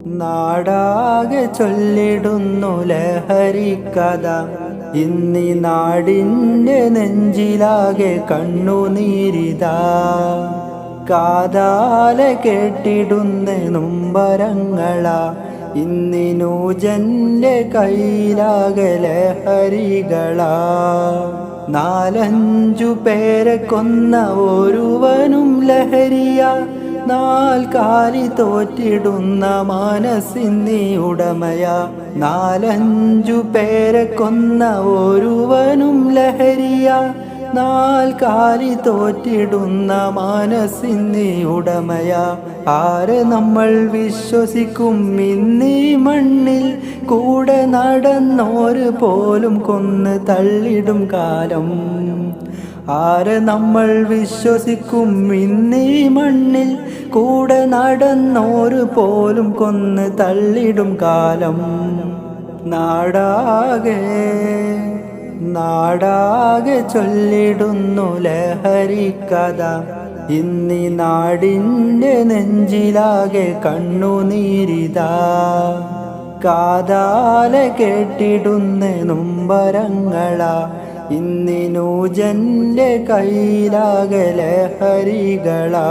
നാടാകെ ചൊല്ലിടുന്നു ലഹരിക്കഥ. ഇന്നീ നാടിൻ്റെ നെഞ്ചിലാകെ കണ്ണുനീരിതാ. കാതാലെ കേട്ടിടുന്ന നൊമ്പരങ്ങളാ. ഇന്നിനൂജന്റെ കയ്യിലാകെ ലഹരികളാ. നാലഞ്ചു പേരെ കൊന്ന ഒരുവനും ലഹരിയാ. നാൽക്കാലി തോറ്റിടുന്ന മനസ്സിന്നീ ഉടമയാ. നാലഞ്ചു പേരെ കൊന്ന ഒരുവനും ലഹരിയാ. നാൽക്കാലി തോറ്റിടുന്ന മനസ്സിന്നീ ഉടമയാ. ആരെ നമ്മൾ വിശ്വസിക്കും ഇന്നീ മണ്ണിൽ? കൂടെ നടന്നോര് പോലും കൊന്ന് തള്ളിടും കാലം. ആരെ നമ്മൾ വിശ്വസിക്കും ഇന്നീ മണ്ണിൽ? കൂടെ നടന്നോര് പോലും കൊന്ന് തള്ളിടും കാലം. നാടാകെ ചൊല്ലിടുന്നു ലഹരിക്കഥ. ഇന്നീ നാടിൻ്റെ നെഞ്ചിലാകെ കണ്ണുനീരിതാ. കാതാലെ കേട്ടിടുന്ന നൊമ്പരങ്ങളാ. ഇന്നിനൂജന്റെ കയ്യിലാകെ ലഹരികളാ.